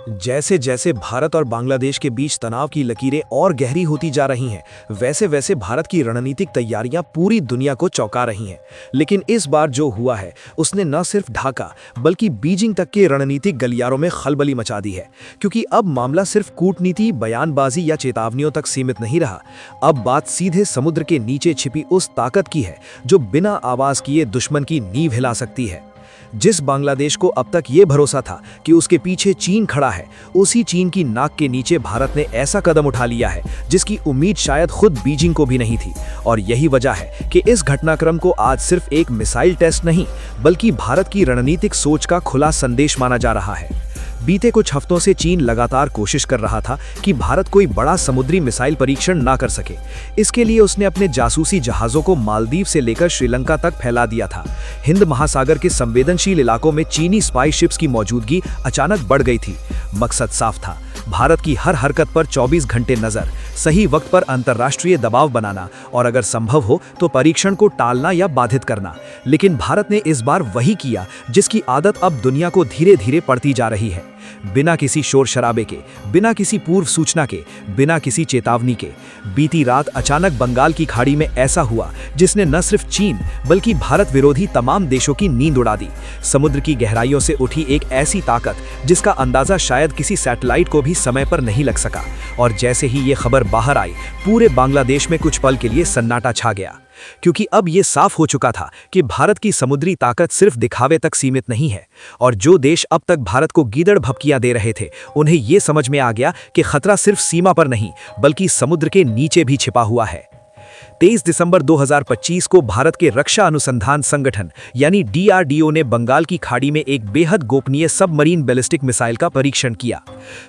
जैसे जैसे भारत और बांग्लादेश के बीच तनाव की लकीरें और गहरी होती जा रही हैं, वैसे वैसे भारत की रणनीतिक तैयारियां पूरी दुनिया को चौंका रही हैं। लेकिन इस बार जो हुआ है उसने न सिर्फ ढाका बल्कि बीजिंग तक के रणनीतिक गलियारों में खलबली मचा दी है। क्योंकि अब मामला सिर्फ कूटनीति, बयानबाजी या चेतावनियों तक सीमित नहीं रहा। अब बात सीधे समुद्र के नीचे छिपी उस ताकत की है जो बिना आवाज किए दुश्मन की नींव हिला सकती है। जिस बांग्लादेश को अब तक ये भरोसा था कि उसके पीछे चीन खड़ा है, उसी चीन की नाक के नीचे भारत ने ऐसा कदम उठा लिया है जिसकी उम्मीद शायद खुद बीजिंग को भी नहीं थी। और यही वजह है कि इस घटनाक्रम को आज सिर्फ एक मिसाइल टेस्ट नहीं बल्कि भारत की रणनीतिक सोच का खुला संदेश माना जा रहा है। बीते कुछ हफ्तों से चीन लगातार कोशिश कर रहा था कि भारत कोई बड़ा समुद्री मिसाइल परीक्षण ना कर सके। इसके लिए उसने अपने जासूसी जहाज़ों को मालदीव से लेकर श्रीलंका तक फैला दिया था। हिंद महासागर के संवेदनशील इलाकों में चीनी स्पाई शिप्स की मौजूदगी अचानक बढ़ गई थी। मकसद साफ था, भारत की हर हरकत पर 24 घंटे नजर, सही वक्त पर अंतर्राष्ट्रीय दबाव बनाना और अगर संभव हो तो परीक्षण को टालना या बाधित करना। लेकिन भारत ने इस बार वही किया जिसकी आदत अब दुनिया को धीरे धीरे पड़ती जा रही है। बिना किसी शोर शराबे के, बिना किसी पूर्व सूचना के, बिना किसी चेतावनी के बीती रात अचानक बंगाल की खाड़ी में ऐसा हुआ जिसने न सिर्फ चीन बल्कि भारत विरोधी तमाम देशों की नींद उड़ा दी। समुद्र की गहराइयों से उठी एक ऐसी ताकत जिसका अंदाजा शायद किसी सैटेलाइट को भी समय पर नहीं लग सका। और जैसे ही ये खबर बाहर आई, पूरे बांग्लादेश में कुछ पल के लिए सन्नाटा छा गया। क्योंकि अब ये साफ हो चुका था कि भारत की समुद्री ताकत सिर्फ दिखावे तक सीमित नहीं है। और जो देश अब तक भारत को गीदड़ भपकियां दे रहे थे, उन्हें ये समझ में आ गया कि खतरा सिर्फ सीमा पर नहीं बल्कि समुद्र के नीचे भी छिपा हुआ है। 23 दिसंबर 2025 को भारत के रक्षा अनुसंधान संगठन यानी DRDO ने बंगाल की खाड़ी में एक बेहद गोपनीय सबमरीन बैलिस्टिक मिसाइल का परीक्षण किया।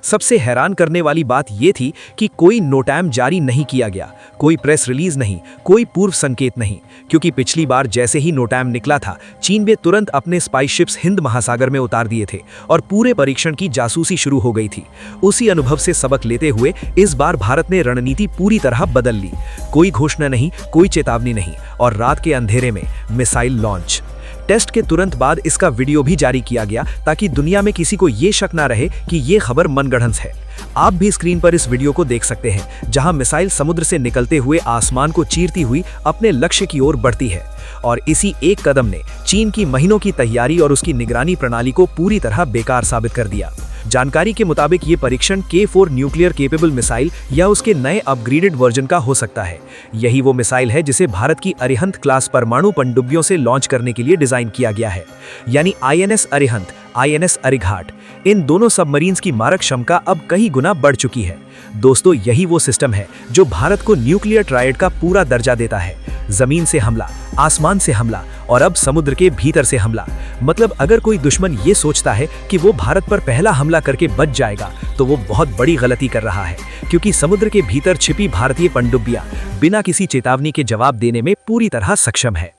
सबसे हैरान करने वाली बात यह थी कि कोई नोटैम जारी नहीं किया गया, कोई प्रेस रिलीज नहीं, कोई पूर्व संकेत नहीं। क्योंकि पिछली बार जैसे ही नोटैम निकला था, चीन ने तुरंत अपने स्पाई शिप्स हिंद महासागर में उतार दिए थे और पूरे परीक्षण की जासूसी शुरू हो गई थी। उसी अनुभव से सबक लेते हुए इस बार भारत ने रणनीति पूरी तरह बदल ली। कोई घोषणा नहीं, कोई चेतावनी नहीं और रात के अंधेरे में मिसाइल लॉन्च। टेस्ट के तुरंत बाद इसका वीडियो भी जारी किया गया ताकि दुनिया में किसी को ये शक ना रहे कि ये खबर मनगढ़ंत है। आप भी स्क्रीन पर इस वीडियो को देख सकते हैं जहां मिसाइल समुद्र से निकलते हुए आसमान को चीरती हुई अपने लक्ष्य की ओर बढ़ती है। और इसी एक कदम ने चीन की महीनों की तैयारी और उसकी निगरानी प्रणाली को पूरी तरह बेकार साबित कर दिया। जानकारी के मुताबिक ये परीक्षण K4 न्यूक्लियर केपेबल मिसाइल या उसके नए अपग्रेडेड वर्जन का हो सकता है। यही वो मिसाइल है जिसे भारत की अरिहंत क्लास परमाणु पनडुब्बियों से लॉन्च करने के लिए डिजाइन किया गया है, यानी INS अरिहंत, INS अरिघाट। इन दोनों सबमरीन्स की मारक क्षमता अब कई गुना बढ़ चुकी है। दोस्तों, यही वो सिस्टम है जो भारत को न्यूक्लियर ट्रायड का पूरा दर्जा देता है। जमीन से हमला, आसमान से हमला और अब समुद्र के भीतर से हमला। मतलब अगर कोई दुश्मन ये सोचता है कि वो भारत पर पहला हमला करके बच जाएगा तो वो बहुत बड़ी गलती कर रहा है। क्योंकि समुद्र के भीतर छिपी भारतीय पनडुब्बियां बिना किसी चेतावनी के जवाब देने में पूरी तरह सक्षम है।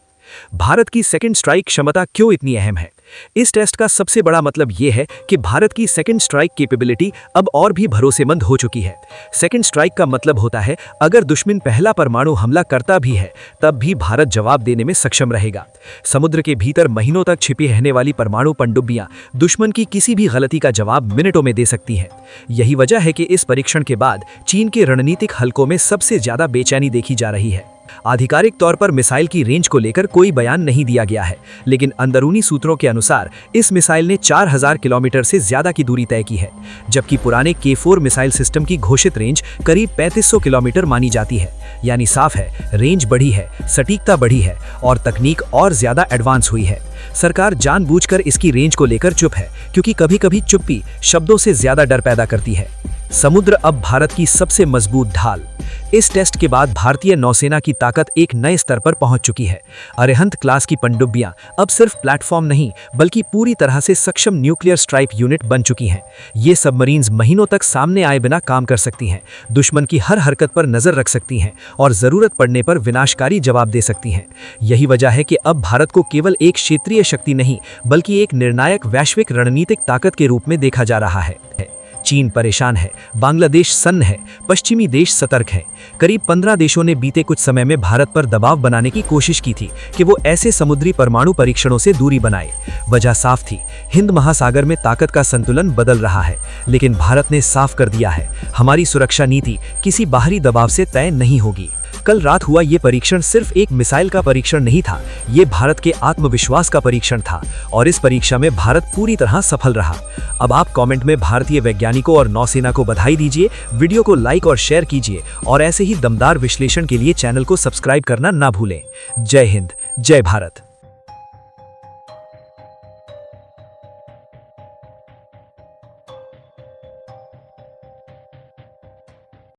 भारत की सेकंड स्ट्राइक क्षमता क्यों इतनी अहम है? इस टेस्ट का सबसे बड़ा मतलब यह है कि भारत की सेकंड स्ट्राइक कैपेबिलिटी अब और भी भरोसेमंद हो चुकी है। सेकंड स्ट्राइक का मतलब होता है अगर दुश्मन पहला परमाणु हमला करता भी है तब भी भारत जवाब देने में सक्षम रहेगा। समुद्र के भीतर महीनों तक छिपी रहने वाली परमाणु पनडुब्बियां दुश्मन की किसी भी गलती का जवाब मिनटों में दे सकती हैं। यही वजह है कि इस परीक्षण के बाद चीन के रणनीतिक हलकों में सबसे ज्यादा बेचैनी देखी जा रही है। आधिकारिक तौर पर मिसाइल की रेंज को लेकर कोई बयान नहीं दिया गया है, लेकिन अंदरूनी सूत्रों के अनुसार इस मिसाइल ने 4000 किलोमीटर से ज्यादा की दूरी तय की है, जबकि पुराने K4 मिसाइल सिस्टम की घोषित रेंज करीब 3500 किलोमीटर मानी जाती है। यानी साफ है, रेंज बढ़ी है, सटीकता बढ़ी है और तकनीक और ज्यादा एडवांस हुई है। सरकार जानबूझकर इसकी रेंज को लेकर चुप है, क्योंकि कभी कभी चुप्पी शब्दों से ज्यादा डर पैदा करती है। समुद्र अब भारत की सबसे मजबूत ढाल। इस टेस्ट के बाद भारतीय नौसेना की ताकत एक नए स्तर पर पहुंच चुकी है। अरिहंत क्लास की पनडुब्बियां अब सिर्फ प्लेटफॉर्म नहीं बल्कि पूरी तरह से सक्षम न्यूक्लियर स्ट्राइक यूनिट बन चुकी हैं। ये सबमरीन्स महीनों तक सामने आए बिना काम कर सकती हैं, दुश्मन की हर हरकत पर नजर रख सकती हैं और जरूरत पड़ने पर विनाशकारी जवाब दे सकती हैं। यही वजह है कि अब भारत को केवल एक क्षेत्रीय शक्ति नहीं बल्कि एक निर्णायक वैश्विक रणनीतिक ताकत के रूप में देखा जा रहा है। चीन परेशान है, बांग्लादेश सन्न है, पश्चिमी देश सतर्क हैं। करीब 15 देशों ने बीते कुछ समय में भारत पर दबाव बनाने की कोशिश की थी कि वो ऐसे समुद्री परमाणु परीक्षणों से दूरी बनाए। वजह साफ थी, हिंद महासागर में ताकत का संतुलन बदल रहा है। लेकिन भारत ने साफ कर दिया है, हमारी सुरक्षा नीति किसी बाहरी दबाव से तय नहीं होगी। कल रात हुआ ये परीक्षण सिर्फ एक मिसाइल का परीक्षण नहीं था, ये भारत के आत्मविश्वास का परीक्षण था और इस परीक्षा में भारत पूरी तरह सफल रहा। अब आप कमेंट में भारतीय वैज्ञानिकों और नौसेना को बधाई दीजिए, वीडियो को लाइक और शेयर कीजिए और ऐसे ही दमदार विश्लेषण के लिए चैनल को सब्सक्राइब करना ना भूलें। जय हिंद, जय भारत।